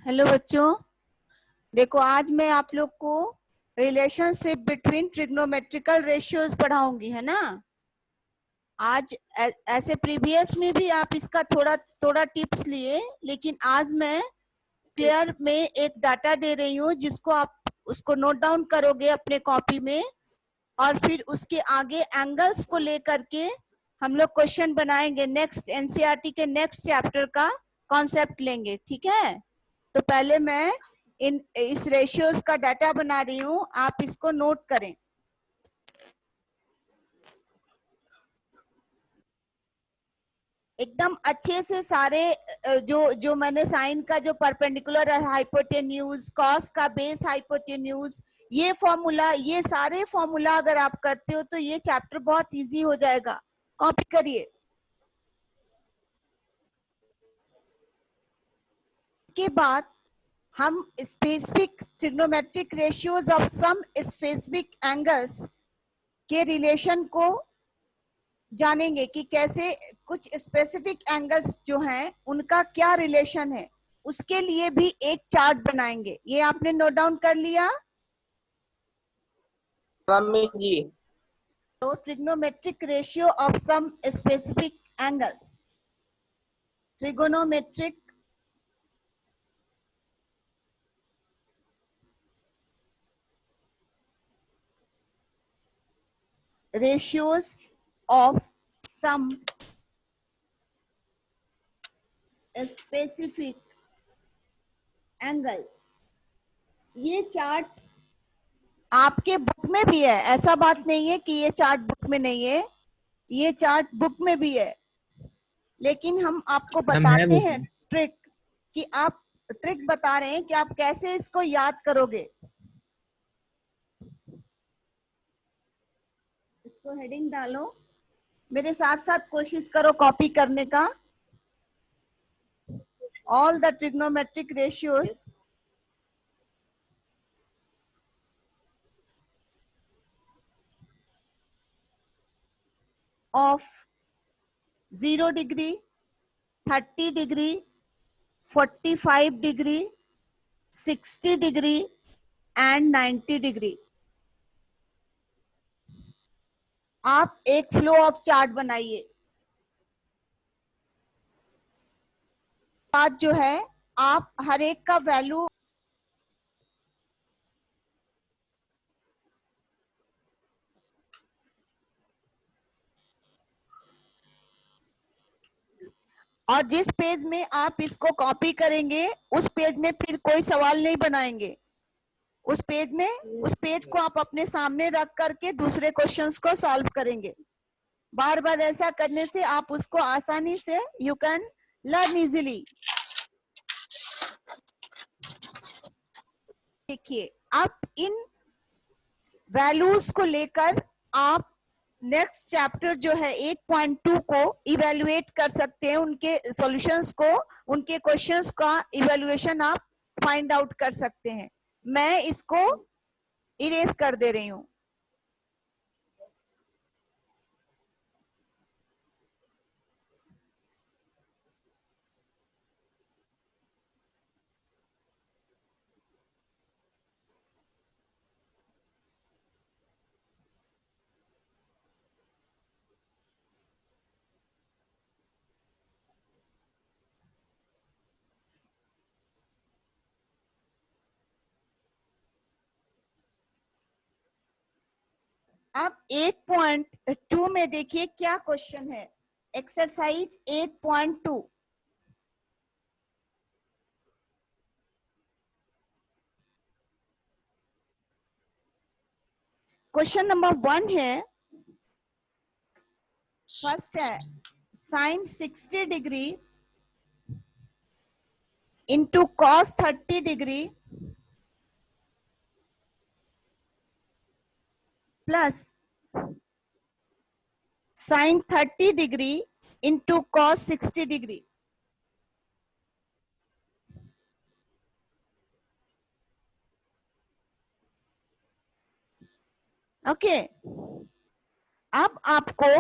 Hello बच्चों, देखो आज मैं आप लोग को रिलेशनशिप बिटवीन ट्रिग्नोमेट्रिकल रेशियोज पढ़ाऊंगी, है ना। आज ऐसे प्रीवियस में भी आप इसका थोड़ा थोड़ा टिप्स लिए, लेकिन आज मैं क्लियर में एक डाटा दे रही हूँ जिसको आप उसको नोट डाउन करोगे अपने कॉपी में, और फिर उसके आगे एंगल्स को लेकर के हम लोग क्वेश्चन बनाएंगे। नेक्स्ट एनसीईआरटी के नेक्स्ट चैप्टर का कॉन्सेप्ट लेंगे, ठीक है। तो पहले मैं इस रेशियोज का डाटा बना रही हूँ, आप इसको नोट करें। एकदम अच्छे से सारे जो जो मैंने साइन का जो परपेंडिकुलर हाइपोटेन्यूज, कॉस का बेस हाइपोटेन्यूज, ये फॉर्मूला, ये सारे फॉर्मूला अगर आप करते हो तो ये चैप्टर बहुत इजी हो जाएगा। कॉपी करिए। के बाद हम specific trigonometric ratios of some specific angles के रिलेशन को जानेंगे कि कैसे कुछ स्पेसिफिक एंगल्स जो हैं उनका क्या रिलेशन है। उसके लिए भी एक चार्ट बनाएंगे। ये आपने नोट डाउन कर लिया? मम्मी जी। तो trigonometric ratio of some specific angles, trigonometric ratios of some specific angles। ये चार्ट आपके बुक में भी है, ऐसा बात नहीं है कि ये चार्ट बुक में नहीं है, ये चार्ट बुक में भी है, लेकिन हम आपको बताते हैं ट्रिक कि आप ट्रिक बता रहे हैं कि आप कैसे इसको याद करोगे। इसको हेडिंग डालो, मेरे साथ साथ कोशिश करो कॉपी करने का। All the trigonometric ratios of 0 degree, 30 degree, 45 degree, 60 degree and 90 degree। आप एक फ्लो ऑफ चार्ट बनाइए। बात जो है, आप हर एक का वैल्यू और जिस पेज में आप इसको कॉपी करेंगे उस पेज में फिर कोई सवाल नहीं बनाएंगे। उस पेज को आप अपने सामने रख करके दूसरे क्वेश्चंस को सॉल्व करेंगे। बार बार ऐसा करने से आप उसको आसानी से यू कैन लर्न इजीली। देखिए, आप इन वैल्यूज को लेकर आप नेक्स्ट चैप्टर जो है 8.2 को इवेल्युएट कर सकते हैं। उनके सॉल्यूशंस को, उनके क्वेश्चंस का इवेल्युएशन आप फाइंड आउट कर सकते हैं। मैं इसको इरेज कर दे रही हूं। आप 8.2 में देखिए क्या क्वेश्चन है। एक्सरसाइज 8.2। क्वेश्चन नंबर 1 है, फर्स्ट है sine 60 degree into cos 30 degree plus sine 30 degree into cos 60 degree. Okay, अब आपको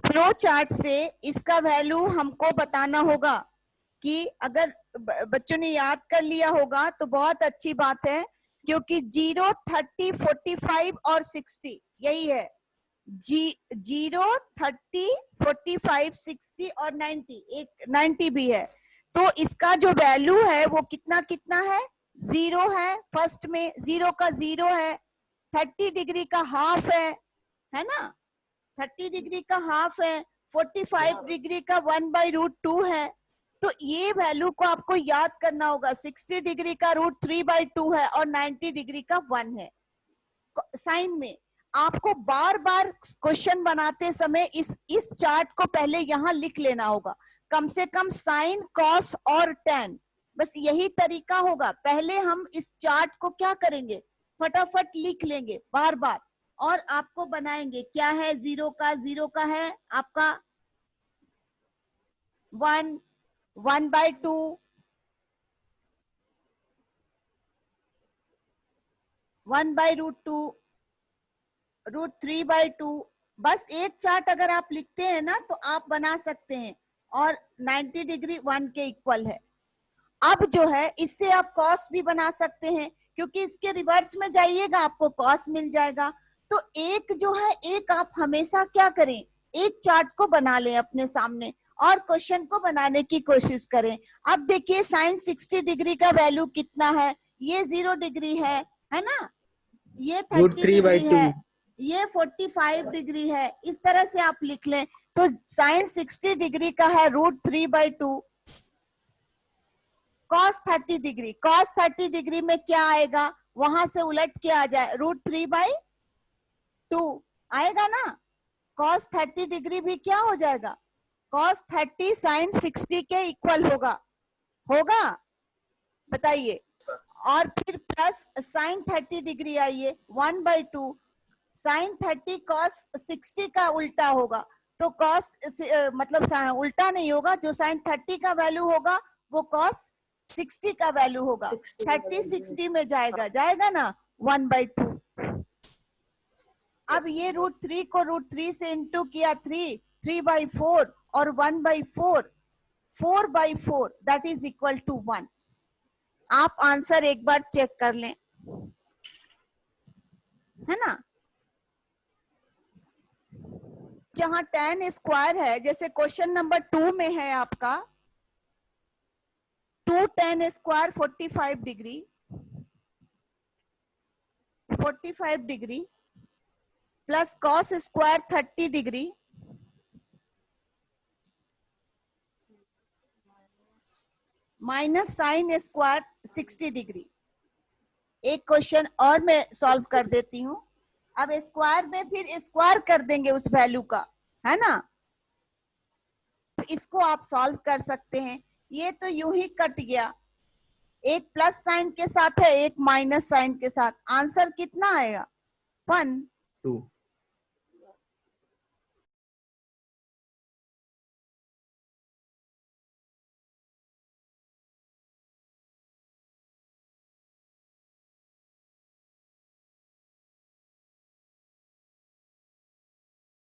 फ्लो चार्ट से इसका वैल्यू हमको बताना होगा। कि अगर बच्चों ने याद कर लिया होगा तो बहुत अच्छी बात है, क्योंकि 0, 30, 45 और 60 यही है। 0, 30, 45, 60 और 90, एक 90 भी है। तो इसका जो वैल्यू है वो कितना कितना है, 0 है। फर्स्ट में 0 का 0 है, 30 डिग्री का हाफ है ना, 30 डिग्री का हाफ है, 45 डिग्री का 1/√2 है। तो ये वैल्यू को आपको याद करना होगा। 60 डिग्री का √3/2 है और 90 डिग्री का 1 है। साइन में आपको बार बार क्वेश्चन बनाते समय इस चार्ट को पहले यहां लिख लेना होगा, कम से कम साइन, कॉस और टेन, बस यही तरीका होगा। पहले हम इस चार्ट को क्या करेंगे, फटाफट लिख लेंगे बार बार और आपको बनाएंगे। क्या है, 0 का है आपका 1, 1/2, 1/√2, √3/2। बस एक चार्ट अगर आप लिखते हैं ना तो आप बना सकते हैं, और 90 डिग्री 1 के इक्वल है। अब जो है इससे आप कॉस भी बना सकते हैं, क्योंकि इसके रिवर्स में जाइएगा आपको कॉस मिल जाएगा। तो एक जो है, एक आप हमेशा क्या करें, एक चार्ट को बना लें अपने सामने और क्वेश्चन को बनाने की कोशिश करें। अब देखिए साइन 60 डिग्री का वैल्यू कितना है, ये 0 डिग्री है ना, ये 30 डिग्री है, ये 45 डिग्री है। इस तरह से आप लिख लें। तो साइन 60 डिग्री का है √3/2, कॉस 30 डिग्री, कॉस 30 डिग्री में क्या आएगा, वहां से उलट के आ जाए, √3/2 आएगा ना। कॉस 30 डिग्री भी क्या हो जाएगा, कॉस 30 साइन 60 के इक्वल होगा बताइए। और फिर प्लस साइन 30 डिग्री आइए, 1/2 साइन 30 कॉस 60 का उल्टा होगा। तो कॉस मतलब उल्टा नहीं होगा, जो साइन 30 का वैल्यू होगा वो कॉस 60 का वैल्यू होगा। 30 60 में जाएगा ना, 1/2। अब ये √3 को √3 से इंटू किया, 3/4 और 1/4, 4/4 दैट इज इक्वल टू 1। आप आंसर एक बार चेक कर लें, है ना। जहां tan स्क्वायर है, जैसे क्वेश्चन नंबर 2 में है आपका 2 tan square 45 degree plus cos square 30 degree minus sine square 60 degree. एक क्वेश्चन और मैं सॉल्व कर देती हूँ। अब स्क्वायर में फिर स्क्वायर कर देंगे उस वैल्यू का, है ना। तो इसको आप सॉल्व कर सकते हैं। ये तो यूं ही कट गया, एक प्लस साइन के साथ है, एक माइनस साइन के साथ। आंसर कितना आएगा, 1।